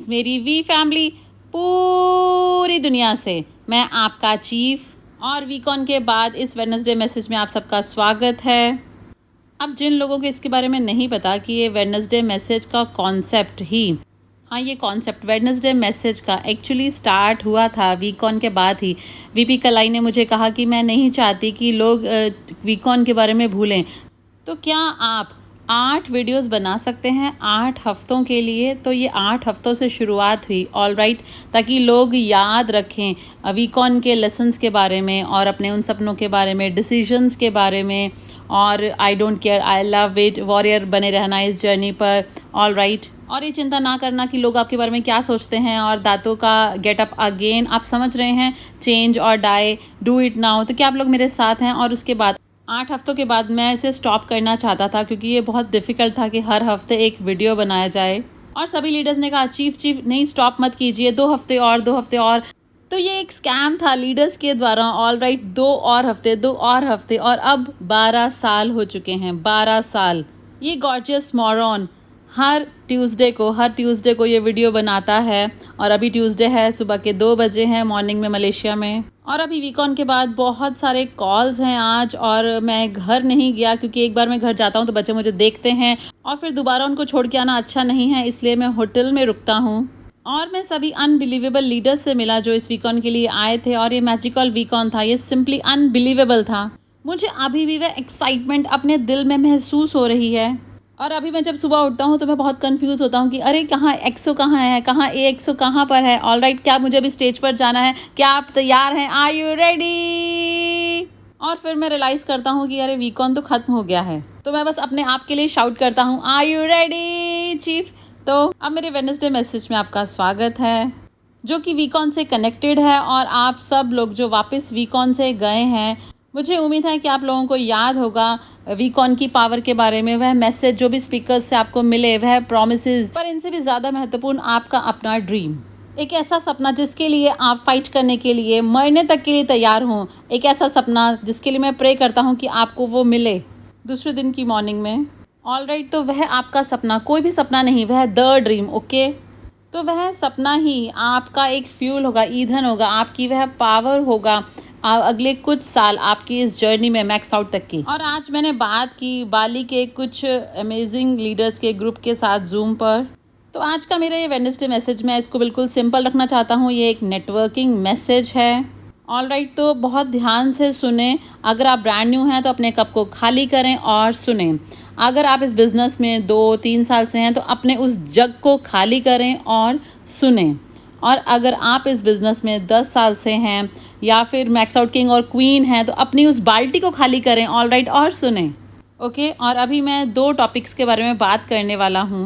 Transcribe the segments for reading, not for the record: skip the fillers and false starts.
Greetings मेरी we family पूरी दुनिया से। मैं आपका चीफ और वीकॉन के बाद इस वेडनेसडे मैसेज में आप सबका स्वागत है। अब जिन लोगों को इसके बारे में नहीं पता कि ये वेडनेसडे मैसेज का कॉन्सेप्ट ही, हाँ, ये कॉन्सेप्ट वेडनेसडे मैसेज का एक्चुअली स्टार्ट हुआ था वीकॉन के बाद ही। वीपी कलाई ने मुझे कहा कि मैं नहीं चाहती कि लोग वीकॉन के बारे में भूलें, तो क्या आप 8 वीडियोस बना सकते हैं 8 हफ्तों के लिए। तो ये 8 हफ्तों से शुरुआत हुई, ऑल राइट, ताकि लोग याद रखें वीकॉन के लेसन्स के बारे में और अपने उन सपनों के बारे में, डिसीजंस के बारे में, और I don't care, I love it, warrior बने रहना इस जर्नी पर, ऑल राइट। और ये चिंता ना करना कि लोग आपके बारे में क्या सोचते हैं, और दांतों का गेट अप अगेन, आप समझ रहे हैं, चेंज और डाई, डू इट नाउ। तो क्या आप लोग मेरे साथ हैं? और उसके बाद 8 हफ्तों के बाद मैं इसे स्टॉप करना चाहता था, क्योंकि ये बहुत डिफ़िकल्ट था कि हर हफ्ते एक वीडियो बनाया जाए। और सभी लीडर्स ने कहा चीफ नहीं, स्टॉप मत कीजिए, 2 हफ्ते और, 2 हफ्ते और। तो ये एक स्कैम था लीडर्स के द्वारा, ऑल राइट, 2 और हफ्ते, 2 और हफ्ते, और अब 12 साल हो चुके हैं, 12 साल। ये गॉर्जियस मॉरॉन हर ट्यूसडे को ये वीडियो बनाता है, और अभी ट्यूसडे है, सुबह के 2 बजे हैं मॉर्निंग में मलेशिया में। और अभी वीकॉन के बाद बहुत सारे कॉल्स हैं आज, और मैं घर नहीं गया क्योंकि एक बार मैं घर जाता हूँ तो बच्चे मुझे देखते हैं और फिर दोबारा उनको छोड़ के आना अच्छा नहीं है, इसलिए मैं होटल में रुकता हूँ। और मैं सभी अनबिलीवेबल लीडर्स से मिला जो इस वीकॉन के लिए आए थे, और ये मैजिकल वीकॉन था, ये सिंपली अनबिलीवेबल था। मुझे अभी भी वह एक्साइटमेंट अपने दिल में महसूस हो रही है। और अभी मैं जब सुबह उठता हूँ तो मैं बहुत कंफ्यूज होता हूँ कि अरे कहाँ एक्सो कहाँ है, कहाँ ए एक्सो कहाँ पर है, ऑल राइट, क्या मुझे अभी स्टेज पर जाना है, क्या आप तैयार हैं, आर यू रेडी? और फिर मैं रियलाइज़ करता हूँ कि अरे वीकॉन तो ख़त्म हो गया है, तो मैं बस अपने आप के लिए शाउट करता हूँ, आर यू रेडी चीफ? तो अब मेरे वेडनेसडे मैसेज में आपका स्वागत है, जो कि वीकॉन से कनेक्टेड है। और आप सब लोग जो वापस वीकॉन से गए हैं, मुझे उम्मीद है कि आप लोगों को याद होगा वीकॉन की पावर के बारे में, वह मैसेज जो भी स्पीकर्स से आपको मिले, वह प्रॉमिसेस, पर इनसे भी ज़्यादा महत्वपूर्ण आपका अपना ड्रीम, एक ऐसा सपना जिसके लिए आप फाइट करने के लिए, मरने तक के लिए तैयार हों, एक ऐसा सपना जिसके लिए मैं प्रे करता हूँ कि आपको वो मिले दूसरे दिन की मॉर्निंग में, ऑल राइट। तो वह आपका सपना कोई भी सपना नहीं, वह द ड्रीम, ओके। तो वह सपना ही आपका एक फ्यूल होगा, ईंधन होगा, आपकी वह पावर होगा अगले कुछ साल आपकी इस जर्नी में मैक्स आउट तक की। और आज मैंने बात की बाली के कुछ अमेजिंग लीडर्स के ग्रुप के साथ जूम पर। तो आज का मेरा ये वेडनेसडे मैसेज, मैं इसको बिल्कुल सिंपल रखना चाहता हूँ, ये एक नेटवर्किंग मैसेज है, ऑल राइट। तो बहुत ध्यान से सुने। अगर आप ब्रांड न्यू हैं तो अपने कप को खाली करें और सुने। अगर आप इस बिज़नेस में 2-3 साल से हैं तो अपने उस जग को खाली करें और सुने। और अगर आप इस बिज़नेस में 10 साल से हैं या फिर मैक्स आउट किंग और क्वीन हैं तो अपनी उस बाल्टी को खाली करें, ऑल राइट, और सुने, ओके। और अभी मैं 2 टॉपिक्स के बारे में बात करने वाला हूँ,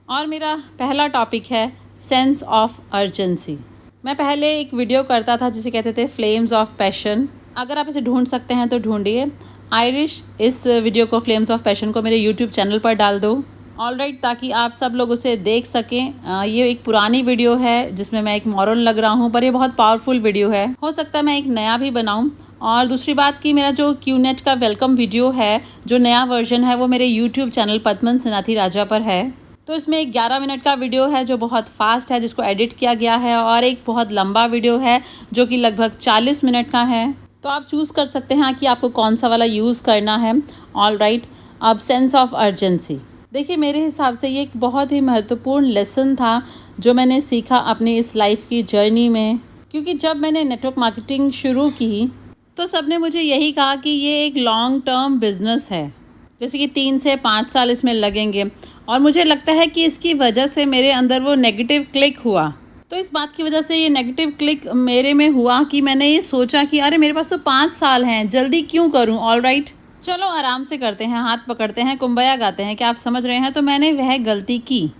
और मेरा पहला टॉपिक है सेंस ऑफ अर्जेंसी। मैं पहले एक वीडियो करता था जिसे कहते थे फ्लेम्स ऑफ पैशन, अगर आप इसे ढूंढ सकते हैं तो ढूंढिए। आयरिश इस वीडियो को, फ्लेम्स ऑफ पैशन को, मेरे यूट्यूब चैनल पर डाल दो, ऑल राइट, ताकि आप सब लोग उसे देख सकें। ये एक पुरानी वीडियो है जिसमें मैं एक मॉरल लग रहा हूँ, पर ये बहुत पावरफुल वीडियो है, हो सकता है मैं एक नया भी बनाऊँ। और दूसरी बात कि मेरा जो क्यूनेट का वेलकम वीडियो है, जो नया वर्जन है, वो मेरे यूट्यूब चैनल पद्मन सिनाथी राजा पर है। तो इसमें एक 11 मिनट का वीडियो है जो बहुत फास्ट है, जिसको एडिट किया गया है, और एक बहुत लंबा वीडियो है जो कि लगभग 40 मिनट का है। तो आप चूज़ कर सकते हैं कि आपको कौन सा वाला यूज़ करना है, ऑल राइट। अब सेंस ऑफ अर्जेंसी, देखिए, मेरे हिसाब से ये एक बहुत ही महत्वपूर्ण लेसन था जो मैंने सीखा अपनी इस लाइफ की जर्नी में। क्योंकि जब मैंने नेटवर्क मार्केटिंग शुरू की तो सबने मुझे यही कहा कि ये एक लॉन्ग टर्म बिजनेस है, जैसे कि 3 से 5 साल इसमें लगेंगे। और मुझे लगता है कि इसकी वजह से मेरे अंदर वो नेगेटिव क्लिक हुआ। तो इस बात की वजह से ये नेगेटिव क्लिक मेरे में हुआ कि मैंने ये सोचा कि अरे मेरे पास तो 5 साल हैं, जल्दी क्यों करूँ, ऑल राइट, चलो आराम से करते हैं, हाथ पकड़ते हैं, कुंबया गाते हैं, क्या आप समझ रहे हैं। तो मैंने वह गलती की।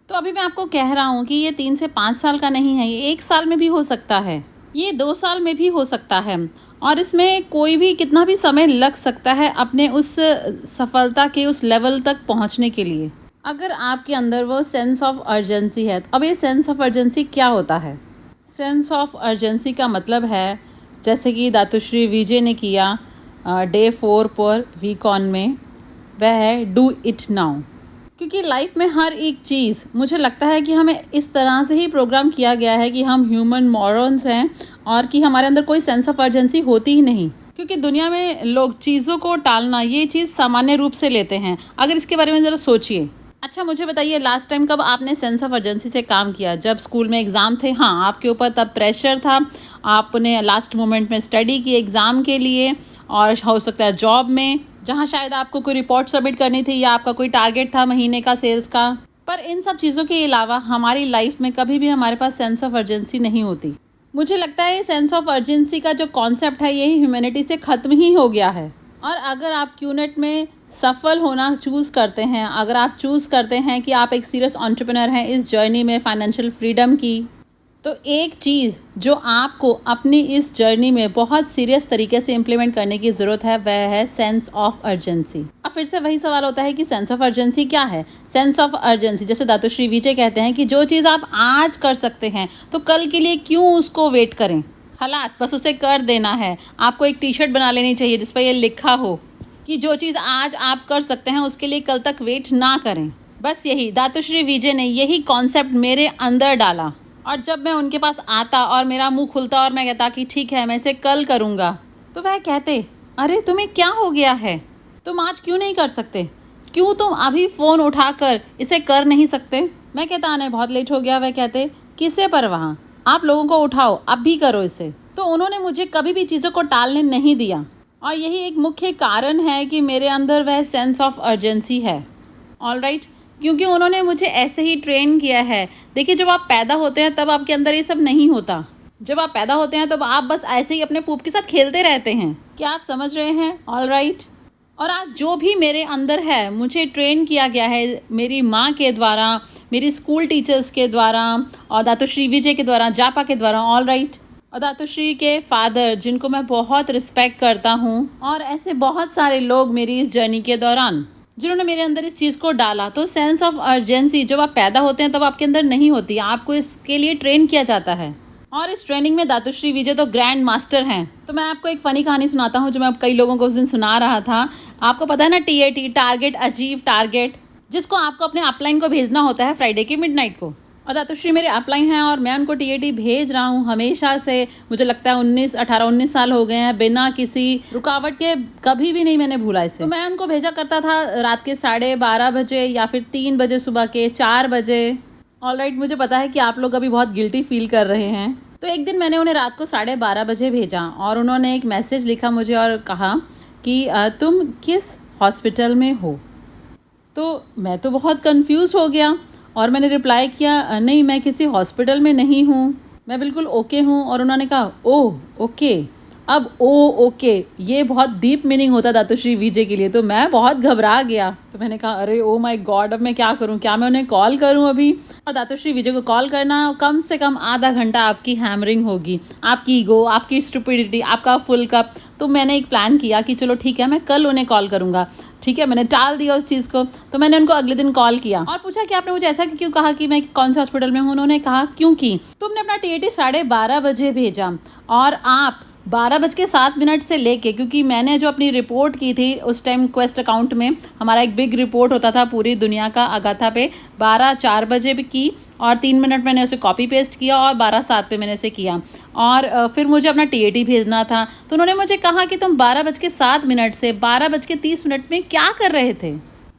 तो अभी मैं आपको कह रहा हूँ कि ये 3 से 5 साल का नहीं है, ये 1 साल में भी हो सकता है, ये 2 साल में भी हो सकता है, और इसमें कोई भी कितना भी समय लग सकता है अपने उस सफलता के उस लेवल तक पहुँचने के लिए, अगर आपके अंदर वो सेंस ऑफ अर्जेंसी है। अब ये सेंस ऑफ अर्जेंसी क्या होता है? सेंस ऑफ अर्जेंसी का मतलब है, जैसे कि दातुश्री विजय ने किया डे 4 पर वीकॉन में, वह है डू इट नाउ। क्योंकि लाइफ में हर एक चीज़ मुझे लगता है कि हमें इस तरह से ही प्रोग्राम किया गया है कि हम ह्यूमन मॉरल्स हैं और कि हमारे अंदर कोई सेंस ऑफ अर्जेंसी होती ही नहीं। क्योंकि दुनिया में लोग चीज़ों को टालना ये चीज़ सामान्य रूप से लेते हैं। अगर इसके बारे में ज़रा सोचिए। अच्छा मुझे बताइए, लास्ट टाइम कब आपने सेंस ऑफ अर्जेंसी से काम किया? जब स्कूल में एग्ज़ाम थे, हाँ आपके ऊपर तब प्रेशर था, आपने लास्ट मोमेंट में स्टडी की एग्ज़ाम के लिए, और हो सकता है जॉब में जहाँ शायद आपको कोई रिपोर्ट सबमिट करनी थी या आपका कोई टारगेट था महीने का सेल्स का। पर इन सब चीज़ों के अलावा हमारी लाइफ में कभी भी हमारे पास सेंस ऑफ अर्जेंसी नहीं होती। मुझे लगता है सेंस ऑफ अर्जेंसी का जो कॉन्सेप्ट है यही ह्यूमैनिटी से ख़त्म ही हो गया है। और अगर आप क्यूनेट में सफल होना चूज़ करते हैं, अगर आप चूज़ करते हैं कि आप एक सीरियस एंटरप्रेन्योर हैं इस जर्नी में फाइनेंशियल फ्रीडम की, तो एक चीज़ जो आपको अपनी इस जर्नी में बहुत सीरियस तरीके से इम्प्लीमेंट करने की ज़रूरत है वह है सेंस ऑफ अर्जेंसी। अब फिर से वही सवाल होता है कि सेंस ऑफ अर्जेंसी क्या है? सेंस ऑफ अर्जेंसी, जैसे दातुश्री विजय कहते हैं कि जो चीज़ आप आज कर सकते हैं तो कल के लिए क्यों उसको वेट करें, खलास बस उसे कर देना है। आपको एक टी शर्ट बना लेनी चाहिए जिस पर यह लिखा हो कि जो चीज़ आज आप कर सकते हैं उसके लिए कल तक वेट ना करें। बस यही दातुश्री विजय ने यही कॉन्सेप्ट मेरे अंदर डाला, और जब मैं उनके पास आता और मेरा मुंह खुलता और मैं कहता कि ठीक है मैं इसे कल करूँगा, तो वह कहते अरे तुम्हें क्या हो गया है, तुम आज क्यों नहीं कर सकते, क्यों तुम अभी फ़ोन उठाकर इसे कर नहीं सकते? मैं कहता आने बहुत लेट हो गया। वह कहते किसे परवाह, आप लोगों को उठाओ अब भी करो इसे। तो उन्होंने मुझे कभी भी चीज़ों को टालने नहीं दिया, और यही एक मुख्य कारण है कि मेरे अंदर वह सेंस ऑफ अर्जेंसी है। ऑलराइट, क्योंकि उन्होंने मुझे ऐसे ही ट्रेन किया है। देखिए जब आप पैदा होते हैं तब आपके अंदर ये सब नहीं होता। जब आप पैदा होते हैं तब आप बस ऐसे ही अपने पूप के साथ खेलते रहते हैं। क्या आप समझ रहे हैं? ऑलराइट, और आज जो भी मेरे अंदर है मुझे ट्रेन किया गया है मेरी माँ के द्वारा, मेरी स्कूल टीचर्स के द्वारा, और दातुश्री विजय के द्वारा, जापा के द्वारा। ऑलराइट, और दातुश्री के फादर जिनको मैं बहुत रिस्पेक्ट करता हूँ, और ऐसे बहुत सारे लोग मेरी इस जर्नी के दौरान जिन्होंने मेरे अंदर इस चीज़ को डाला। तो सेंस ऑफ अर्जेंसी जब आप पैदा होते हैं तब आपके अंदर नहीं होती, आपको इसके लिए ट्रेन किया जाता है। और इस ट्रेनिंग में दातुश्री विजय तो ग्रैंड मास्टर हैं। तो मैं आपको एक फ़नी कहानी सुनाता हूँ जो मैं कई लोगों को उस दिन सुना रहा था। आपको पता है ना TAT, टारगेट अचीव टारगेट, जिसको आपको अपने अपलाइन को भेजना होता है फ्राइडे की मिडनाइट को। और दातुश्री मेरे अपलाइन हैं और मैं उनको TAT भेज रहा हूँ हमेशा से। मुझे लगता है 18-19 साल हो गए हैं बिना किसी रुकावट के, कभी भी नहीं मैंने भूला इसे। तो मैं उनको भेजा करता था रात के 12:30 बजे या फिर 3 बजे, सुबह के 4 बजे। ऑलराइट, मुझे पता है कि आप लोग अभी बहुत गिल्टी फील कर रहे हैं। तो एक दिन मैंने उन्हें रात को 12:30 बजे भेजा और उन्होंने एक मैसेज लिखा मुझे और कहा कि तुम किस हॉस्पिटल में हो? तो मैं तो बहुत कंफ्यूज हो गया और मैंने रिप्लाई किया नहीं मैं किसी हॉस्पिटल में नहीं हूँ, मैं बिल्कुल ओके हूँ। और उन्होंने कहा ओह ओके। अब ओके ये बहुत डीप मीनिंग होता दातुश्री विजय के लिए, तो मैं बहुत घबरा गया। तो मैंने कहा अरे ओ माय गॉड, अब मैं क्या करूँ, क्या मैं उन्हें कॉल करूँ अभी? और दातुश्री विजय को कॉल करना कम से कम आधा घंटा आपकी हैमरिंग होगी, आपकी ईगो, आपकी स्टुपिडिटी, आपका फुल कप। तो मैंने एक प्लान किया कि चलो ठीक है मैं कल उन्हें कॉल करूँगा। ठीक है, मैंने टाल दिया उस चीज़ को। तो मैंने उनको अगले दिन कॉल किया और पूछा कि आपने मुझे ऐसा क्यों कहा कि मैं कौन से हॉस्पिटल में हूँ? उन्होंने कहा क्योंकि तुमने अपना TAT 12:30 बजे भेजा और आप 12:07 से लेके, क्योंकि मैंने जो अपनी रिपोर्ट की थी उस टाइम क्वेस्ट अकाउंट में हमारा एक बिग रिपोर्ट होता था पूरी दुनिया का अगाथा पे, 12:04 बजे भी की और 3 मिनट मैंने उसे कॉपी पेस्ट किया और 12:07 पे मैंने इसे किया और फिर मुझे अपना TAT भेजना था। तो उन्होंने मुझे कहा कि तुम 12:07 से 12:30 में क्या कर रहे थे?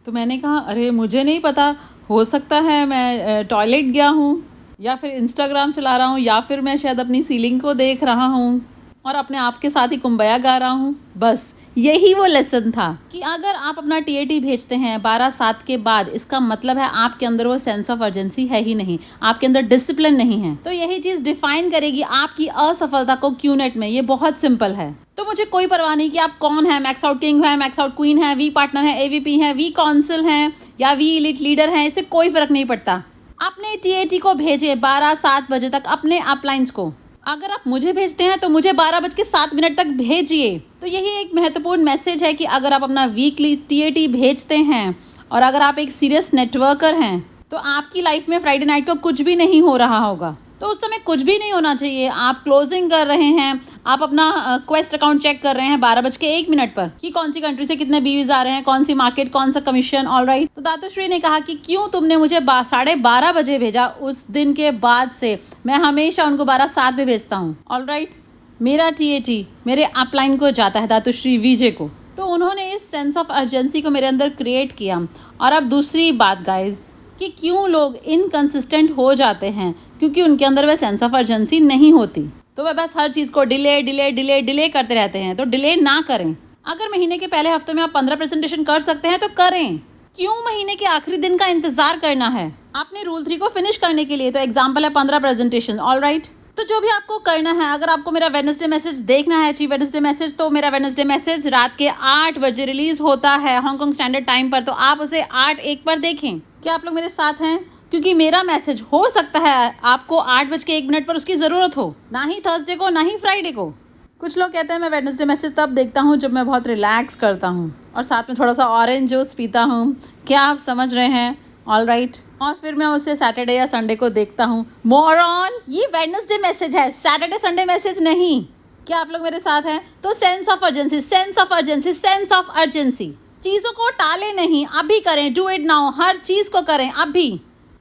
तो मैंने कहा अरे मुझे नहीं पता, हो सकता है मैं टॉयलेट गया हूँ या फिर इंस्टाग्राम चला रहा हूँ या फिर मैं शायद अपनी सीलिंग को देख रहा हूँ और अपने आप के साथ ही कुंबया गा रहा हूँ। बस यही वो लेसन था कि अगर आप अपना TAT भेजते हैं 12:07 के बाद, इसका मतलब है आपके अंदर वो सेंस ऑफ अर्जेंसी है ही नहीं, आपके अंदर डिसिप्लिन नहीं है। तो यही चीज़ डिफाइन करेगी आपकी असफलता को क्यूनेट में। ये बहुत सिंपल है। तो मुझे कोई परवाह नहीं कि आप कौन है, मैक्स आउट किंग है, मैक्स आउट क्वीन है, वी पार्टनर है, AVP है, वी काउंसिल हैं या वी एलीट लीडर हैं, इससे कोई फर्क नहीं पड़ता। अपने TAT को भेजिए 12:07 बजे तक अपने अपलाइंस को। अगर आप मुझे भेजते हैं तो मुझे 12:07 तक भेजिए। तो यही एक महत्वपूर्ण मैसेज है कि अगर आप अपना वीकली TAT भेजते हैं और अगर आप एक सीरियस नेटवर्कर हैं तो आपकी लाइफ में फ्राइडे नाइट को कुछ भी नहीं हो रहा होगा। तो उस समय कुछ भी नहीं होना चाहिए। आप क्लोजिंग कर रहे हैं, आप अपना क्वेस्ट अकाउंट चेक कर रहे हैं 12:01 पर कि कौन सी कंट्री से कितने बीवीज आ रहे हैं, कौन सी मार्केट, कौन सा कमीशन। All right. तो दातुश्री ने कहा कि क्यों तुमने मुझे 12:30 बजे भेजा। उस दिन के बाद से मैं हमेशा उनको 12:07 पे भेजता हूँ। All right. मेरा TAT मेरे अपलाइन को जाता है, दातुश्री विजय को। तो उन्होंने इस सेंस ऑफ अर्जेंसी को मेरे अंदर क्रिएट किया। और अब दूसरी बात गाइज, कि क्यों लोग इनकंसिस्टेंट हो जाते हैं, क्योंकि उनके अंदर वह सेंस ऑफ अर्जेंसी नहीं होती। तो वह बस हर चीज़ को डिले करते रहते हैं। तो डिले ना करें। अगर महीने के पहले हफ्ते में आप 15 प्रेजेंटेशन कर सकते हैं तो करें। क्यों महीने के आखिरी दिन का इंतजार करना है आपने रूल 3 को फिनिश करने के लिए? तो एग्जाम्पल है 15 प्रेजेंटेशन। All right. तो जो भी आपको करना है, अगर आपको मेरा वेडनेसडे मैसेज देखना है, चीफ वेडनेसडे मैसेज, तो मेरा वेडनेसडे मैसेज रात के 8 बजे रिलीज होता है हांगकांग स्टैंडर्ड टाइम पर। तो आप उसे 8:01 पर देखें। क्या आप लोग मेरे साथ हैं? क्योंकि मेरा मैसेज हो सकता है आपको 8:01 पर उसकी ज़रूरत हो, ना ही थर्सडे को, ना ही फ्राइडे को। कुछ लोग कहते हैं मैं वेडनेसडे मैसेज तब देखता हूँ जब मैं बहुत रिलैक्स करता हूँ और साथ में थोड़ा सा ऑरेंज जूस पीता हूँ। क्या आप समझ रहे हैं? All right. और फिर मैं उसे सैटरडे या संडे को देखता हूँ। मोरॉन, ये वेडनेसडे मैसेज है, सैटरडे संडे मैसेज नहीं। क्या आप लोग मेरे साथ हैं? तो sense of urgency, sense of urgency, sense of urgency. चीज़ों को टाले नहीं, अभी करें। Do it now. हर चीज़ को करें अभी।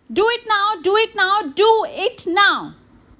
Do it now, do it now, do it now.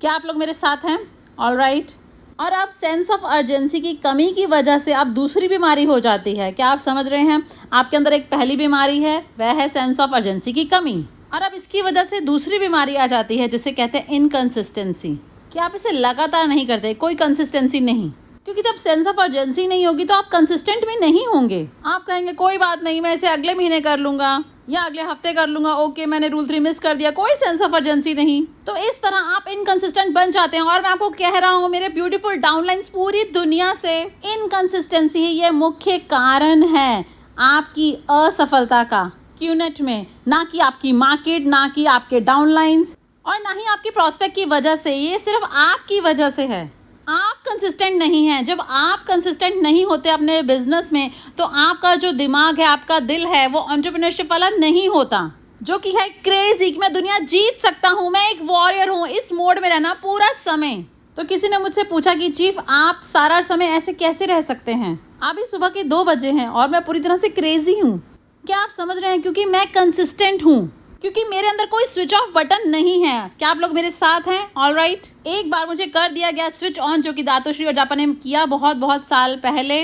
क्या आप लोग मेरे साथ हैं? All right. और अब सेंस ऑफ अर्जेंसी की कमी की वजह से अब दूसरी बीमारी हो जाती है। क्या आप समझ रहे हैं? आपके अंदर एक पहली बीमारी है, वह है सेंस ऑफ अर्जेंसी की कमी। और अब इसकी वजह से दूसरी बीमारी आ जाती है जिसे कहते हैं इनकंसिस्टेंसी। कि आप इसे लगातार नहीं करते, कोई कंसिस्टेंसी नहीं। क्योंकि जब सेंस ऑफ अर्जेंसी नहीं होगी तो आप कंसिस्टेंट भी नहीं होंगे। आप कहेंगे कोई बात नहीं, मैं इसे अगले महीने कर लूंगा या अगले हफ्ते कर लूंगा। ओके, मैंने रूल 3 मिस कर दिया, कोई सेंस ऑफ अर्जेंसी नहीं। तो इस तरह आप इनकंसिस्टेंट बन जाते हैं। और मैं आपको कह रहा हूँ मेरे ब्यूटीफुल डाउनलाइंस, पूरी दुनिया से इनकंसिस्टेंसी ही ये मुख्य कारण है आपकी असफलता का क्यूनेट में। ना कि आपकी मार्केट, ना कि आपके डाउनलाइंस, और ना ही आपकी प्रॉस्पेक्ट की वजह से। ये सिर्फ आपकी वजह से है। आप कंसिस्टेंट नहीं हैं। जब आप कंसिस्टेंट नहीं होते अपने बिजनेस में तो आपका जो दिमाग है, आपका दिल है, वो एंटरप्रेन्योरशिप वाला नहीं होता, जो कि है क्रेजी कि मैं दुनिया जीत सकता हूँ, मैं एक वॉरियर हूँ। इस मोड में रहना पूरा समय। तो किसी ने मुझसे पूछा कि चीफ आप सारा समय ऐसे कैसे रह सकते हैं? अभी सुबह के 2 बजे हैं और मैं पूरी तरह से क्रेजी हूँ। क्या आप समझ रहे हैं? क्योंकि मैं कंसिस्टेंट हूँ, क्योंकि मेरे अंदर कोई स्विच ऑफ बटन नहीं है। क्या आप लोग मेरे साथ हैं? All right. एक बार मुझे कर दिया गया स्विच ऑन, जो कि दातुश्री और जापा ने किया बहुत साल पहले।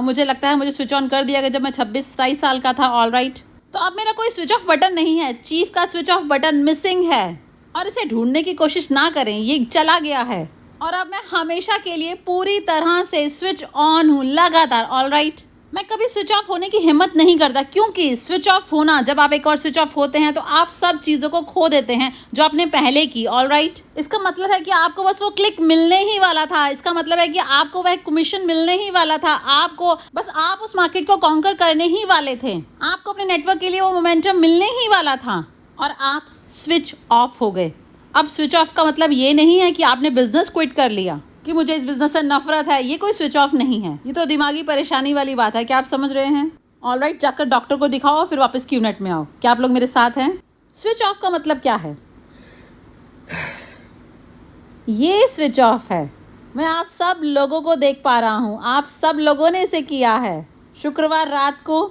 मुझे लगता है मुझे स्विच ऑन कर दिया गया जब मैं 26-27 साल का था। All right. तो अब मेरा कोई स्विच ऑफ बटन नहीं है। चीफ का स्विच ऑफ बटन मिसिंग है और इसे ढूंढने की कोशिश ना करें, ये चला गया है। और अब मैं हमेशा के लिए पूरी तरह से स्विच ऑन हूँ, लगातार। All right. मैं कभी स्विच ऑफ होने की हिम्मत नहीं करता, क्योंकि स्विच ऑफ होना, जब आप एक और स्विच ऑफ होते हैं तो आप सब चीज़ों को खो देते हैं जो आपने पहले की। All right. इसका मतलब है कि आपको बस वो क्लिक मिलने ही वाला था। इसका मतलब है कि आपको वह कमीशन मिलने ही वाला था। आपको बस, आप उस मार्केट को कॉन्कर करने ही वाले थे। आपको अपने नेटवर्क के लिए वो मोमेंटम मिलने ही वाला था और आप स्विच ऑफ हो गए। अब स्विच ऑफ का मतलब ये नहीं है कि आपने बिजनेस क्विट कर लिया, कि मुझे इस बिजनेस से नफरत है। ये कोई स्विच ऑफ नहीं है, ये तो दिमागी परेशानी वाली बात है। क्या आप समझ रहे हैं? All right. जाकर डॉक्टर को दिखाओ, फिर वापस क्यूनेट में आओ। क्या आप लोग मेरे साथ हैं? स्विच ऑफ का मतलब क्या है? ये स्विच ऑफ है। मैं आप सब लोगों को देख पा रहा हूँ, आप सब लोगों ने इसे किया है। शुक्रवार रात को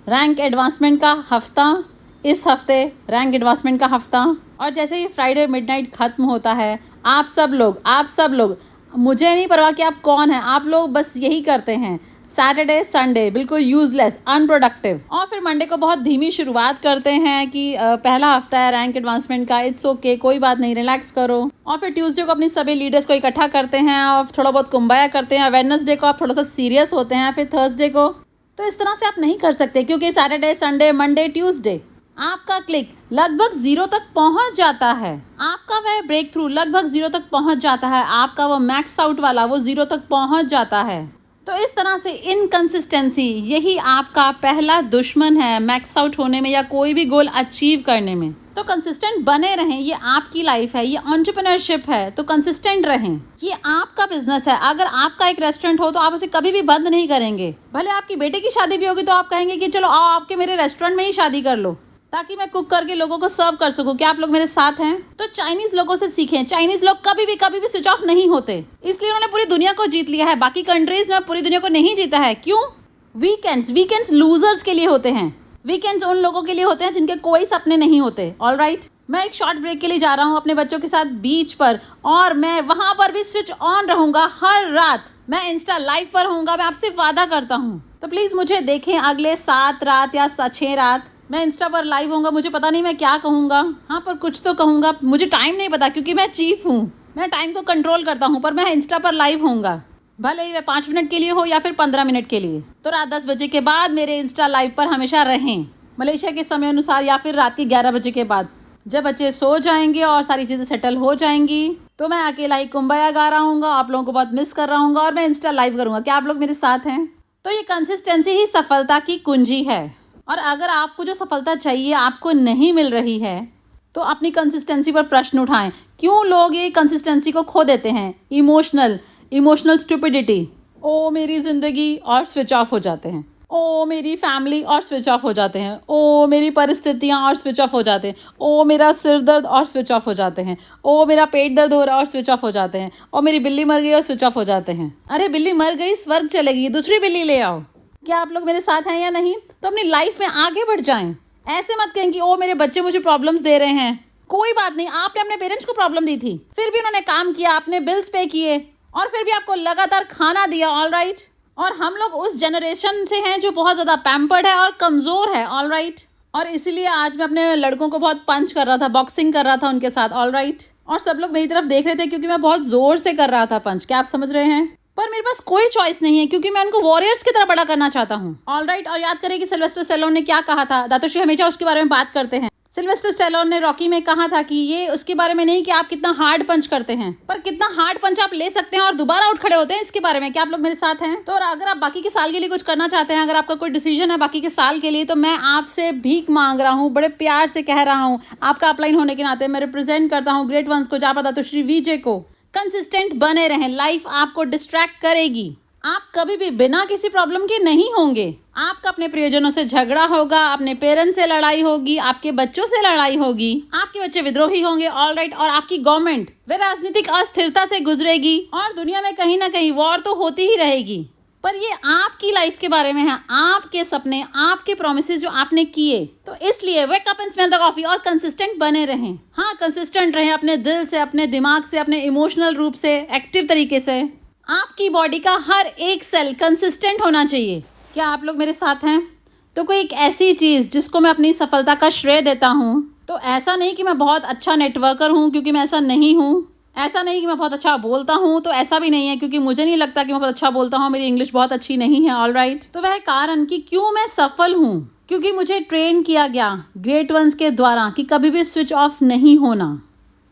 रैंक एडवांसमेंट का हफ्ता, इस हफ्ते रैंक एडवांसमेंट का हफ्ता, और जैसे ही फ्राइडे मिडनाइट खत्म होता है, आप सब लोग, मुझे नहीं परवाह कि आप कौन हैं, आप लोग बस यही करते हैं। सैटरडे संडे बिल्कुल यूजलेस, अनप्रोडक्टिव, और फिर मंडे को बहुत धीमी शुरुआत करते हैं कि पहला हफ्ता है रैंक एडवांसमेंट का, इट्स ओके, कोई बात नहीं, रिलैक्स करो। और फिर ट्यूसडे को अपनी सभी लीडर्स को इकट्ठा करते हैं और थोड़ा बहुत कुंबाया करते हैं। वेडनेसडे को आप थोड़ा सा सीरियस होते हैं, फिर थर्सडे को। तो इस तरह से आप नहीं कर सकते, क्योंकि सैटरडे संडे मंडे ट्यूसडे आपका क्लिक लगभग 0 तक पहुंच जाता है। आपका वह ब्रेक थ्रू लगभग 0 तक पहुंच जाता है। आपका वो मैक्स आउट वाला वो 0 तक पहुंच जाता है। तो इस तरह से इनकंसिस्टेंसी यही आपका पहला दुश्मन है मैक्स आउट होने में या कोई भी गोल अचीव करने में। तो कंसिस्टेंट बने रहें, ये आपकी लाइफ है, ये एंटरप्रेन्योरशिप है, तो कंसिस्टेंट रहें। ये आपका बिजनेस है। अगर आपका एक रेस्टोरेंट हो तो आप उसे कभी भी बंद नहीं करेंगे। भले आपकी बेटे की शादी भी होगी तो आप कहेंगे कि चलो आओ आपके मेरे रेस्टोरेंट में ही शादी कर लो। ताकि मैं कुक करके लोगों को सर्व कर सकूं। क्या आप लोग मेरे साथ हैं? तो चाइनीज लोगों से सीखें। चाइनीज लोग कभी भी स्विच ऑफ नहीं होते, इसलिए उन्होंने पूरी दुनिया को जीत लिया है। बाकी कंट्रीज ने पूरी दुनिया को नहीं जीता है। क्यों? वीकेंड्स लूजर्स के लिए होते हैं। वीकेंड्स उन लोगों के लिए होते हैं जिनके कोई सपने नहीं होते। ऑलराइट, मैं एक शॉर्ट ब्रेक के लिए जा रहा हूँ अपने बच्चों के साथ बीच पर, और मैं वहां पर भी स्विच ऑन रहूंगा। हर रात मैं इंस्टा लाइव पर होऊंगा, मैं आपसे वादा करता हूँ। तो प्लीज मुझे देखें अगले 7 रात या 6 रात मैं इंस्टा पर लाइव होऊंगा। मुझे पता नहीं मैं क्या कहूँगा, हाँ पर कुछ तो कहूँगा। मुझे टाइम नहीं पता क्योंकि मैं चीफ हूँ, मैं टाइम को कंट्रोल करता हूँ, पर मैं इंस्टा पर लाइव होऊंगा, भले ही वह 5 मिनट के लिए हो या फिर 15 मिनट के लिए। तो रात 10 बजे के बाद मेरे इंस्टा लाइव पर हमेशा रहें, मलेशिया के समय अनुसार, या फिर रात के 11 बजे के बाद। जब बच्चे सो जाएंगे और सारी चीज़ें सेटल हो जाएंगी तो मैं अकेला ही कुंबया गा रहा हूँ, आप लोगों को बहुत मिस कर रहा हूँ, और मैं इंस्टा लाइव करूँगा। क्या आप लोग मेरे साथ हैं? तो ये कंसिस्टेंसी ही सफलता की कुंजी है। और अगर आपको जो सफलता चाहिए आपको नहीं मिल रही है तो अपनी कंसिस्टेंसी पर प्रश्न उठाएं। क्यों लोग ये कंसिस्टेंसी को खो देते हैं? इमोशनल स्टुपिडिटी, ओ मेरी ज़िंदगी, और स्विच ऑफ हो जाते हैं। ओ मेरी फैमिली, और स्विच ऑफ हो जाते हैं। ओ मेरी परिस्थितियाँ, और स्विच ऑफ हो जाते हैं। ओ मेरा सिर दर्द, और स्विच ऑफ हो जाते हैं। ओ मेरा पेट दर्द हो रहा है, और स्विच ऑफ हो जाते हैं। और मेरी बिल्ली मर गई, और स्विच ऑफ हो जाते हैं। अरे बिल्ली मर गई, स्वर्ग चलेगी, दूसरी बिल्ली ले आओ। क्या आप लोग मेरे साथ हैं या नहीं? तो अपनी लाइफ में आगे बढ़ जाएं। ऐसे मत कहें कि ओ मेरे बच्चे मुझे प्रॉब्लम्स दे रहे हैं। कोई बात नहीं, आपने अपने पेरेंट्स को प्रॉब्लम दी थी, फिर भी उन्होंने काम किया, आपने बिल्स पे किए, और फिर भी आपको लगातार खाना दिया। ऑलराइट, और हम लोग उस जनरेशन से हैं जो बहुत ज़्यादा पैम्पर्ड है और कमज़ोर है। ऑलराइट, और इसीलिए आज मैं अपने लड़कों को बहुत पंच कर रहा था, बॉक्सिंग कर रहा था उनके साथ। ऑलराइट, और सब लोग मेरी तरफ देख रहे थे क्योंकि मैं बहुत ज़ोर से कर रहा था पंच। क्या आप समझ रहे हैं? पर मेरे पास कोई चॉइस नहीं है क्योंकि मैं उनको वॉरियर्स की तरह बड़ा करना चाहता हूँ। ऑलराइट, और याद करें कि सिल्वेस्टर स्टैलोन ने क्या कहा था। दातोश्री हमेशा उसके बारे में बात करते हैं। सिल्वेस्टर स्टैलोन ने रॉकी में कहा था कि ये उसके बारे में नहीं कि आप कितना हार्ड पंच करते हैं, पर कितना हार्ड पंच आप ले सकते हैं और दोबारा उठ खड़े होते हैं, इसके बारे में। क्या आप लोग मेरे साथ हैं? तो अगर आप बाकी के साल के लिए कुछ करना चाहते हैं, अगर आपका कोई डिसीजन है बाकी के साल के लिए, तो मैं आपसे भीख मांग रहा हूँ, बड़े प्यार से कह रहा हूँ, आपका अपलाइन होने के नाते मैं रिप्रेजेंट करता हूँ ग्रेट वंस को, जहाँ दातोश्री वीजे को। कंसिस्टेंट बने रहें, लाइफ आपको डिस्ट्रैक्ट करेगी। आप कभी भी बिना किसी प्रॉब्लम के नहीं होंगे। आपका अपने प्रियजनों से झगड़ा होगा, अपने पेरेंट्स से लड़ाई होगी, आपके बच्चों से लड़ाई होगी, आपके बच्चे विद्रोही होंगे। ऑलराइट, और आपकी गवर्नमेंट वे राजनीतिक अस्थिरता से गुजरेगी, और दुनिया में कहीं ना कहीं वॉर तो होती ही रहेगी। पर ये आपकी लाइफ के बारे में है, आपके सपने, आपके प्रोमिसेस जो आपने किए। तो इसलिए wake up and smell the coffee, और कंसिस्टेंट बने रहें। हाँ, कंसिस्टेंट रहें अपने दिल से, अपने दिमाग से, अपने इमोशनल रूप से, एक्टिव तरीके से। आपकी बॉडी का हर एक सेल कंसिस्टेंट होना चाहिए। क्या आप लोग मेरे साथ हैं? तो कोई एक ऐसी चीज़ जिसको मैं अपनी सफलता का श्रेय देता हूँ, तो ऐसा नहीं कि मैं बहुत अच्छा नेटवर्कर हूँ, क्योंकि मैं ऐसा नहीं हूँ। ऐसा नहीं कि मैं बहुत अच्छा बोलता हूँ, तो ऐसा भी नहीं है क्योंकि मुझे नहीं लगता कि मैं बहुत अच्छा बोलता हूँ, मेरी इंग्लिश बहुत अच्छी नहीं है। ऑलराइट, तो वह कारण कि क्यों मैं सफल हूँ, क्योंकि मुझे ट्रेन किया गया ग्रेट वंस के द्वारा कि कभी भी स्विच ऑफ नहीं होना।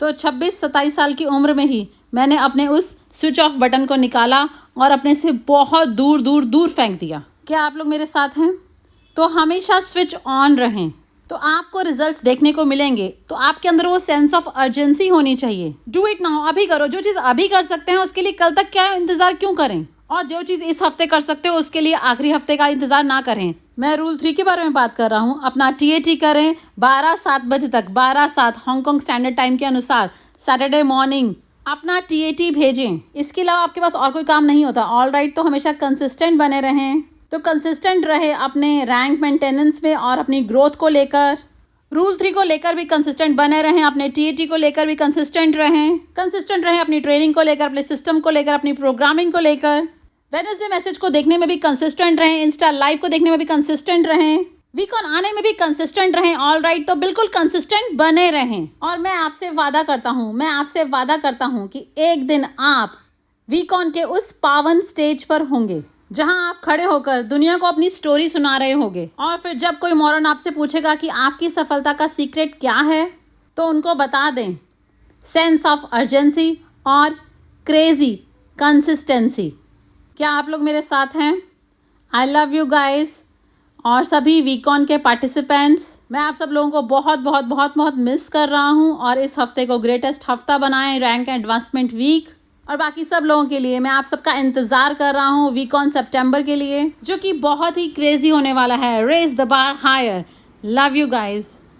तो 26-27 साल की उम्र में ही मैंने अपने उस स्विच ऑफ बटन को निकाला और अपने से बहुत दूर दूर दूर फेंक दिया। क्या आप लोग मेरे साथ हैं? तो हमेशा स्विच ऑन रहें, तो आपको रिजल्ट्स देखने को मिलेंगे। तो आपके अंदर वो सेंस ऑफ अर्जेंसी होनी चाहिए। डू इट नाउ, अभी करो। जो चीज़ अभी कर सकते हैं उसके लिए कल तक क्या इंतज़ार क्यों करें, और जो चीज़ इस हफ्ते कर सकते हो उसके लिए आखिरी हफ्ते का इंतज़ार ना करें। मैं रूल 3 के बारे में बात कर रहा हूँ। अपना TAT करें 12-7 बजे तक, 12-7 हांगकॉन्ग स्टैंडर्ड टाइम के अनुसार सैटरडे मॉर्निंग अपना TAT भेजें। इसके अलावा आपके पास और कोई काम नहीं होता। ऑलराइट, तो हमेशा कंसिस्टेंट बने रहें। तो कंसिस्टेंट रहे अपने रैंक मेंटेनेंस में और अपनी ग्रोथ को लेकर। रूल 3 को लेकर भी कंसिस्टेंट बने रहें, अपने TAT को लेकर भी कंसिस्टेंट रहें अपनी ट्रेनिंग को लेकर, अपने सिस्टम को लेकर, अपनी प्रोग्रामिंग को लेकर। वेडनेसडे मैसेज को देखने में भी कंसिस्टेंट रहें, इंस्टा लाइव को देखने में भी कंसिस्टेंट रहें, वीकॉन आने में भी कंसिस्टेंट रहें। ऑलराइट, तो बिल्कुल कंसिस्टेंट बने रहें। और मैं आपसे वादा करता हूँ कि एक दिन आप वीकॉन के उस पावन स्टेज पर होंगे जहां आप खड़े होकर दुनिया को अपनी स्टोरी सुना रहे होंगे। और फिर जब कोई मॉरन आपसे पूछेगा कि आपकी सफलता का सीक्रेट क्या है, तो उनको बता दें सेंस ऑफ अर्जेंसी और क्रेजी कंसिस्टेंसी। क्या आप लोग मेरे साथ हैं? I love you guys. और सभी वीकॉन के पार्टिसिपेंट्स, मैं आप सब लोगों को बहुत बहुत बहुत बहुत मिस कर रहा हूँ। और इस हफ्ते को ग्रेटेस्ट हफ्ता बनाएं, रैंक एडवांसमेंट वीक। और बाकी सब लोगों के लिए मैं आप सबका इंतज़ार कर रहा हूँ वीकॉन सितंबर के लिए, जो कि बहुत ही क्रेजी होने वाला है। Raise the bar higher. Love you guys.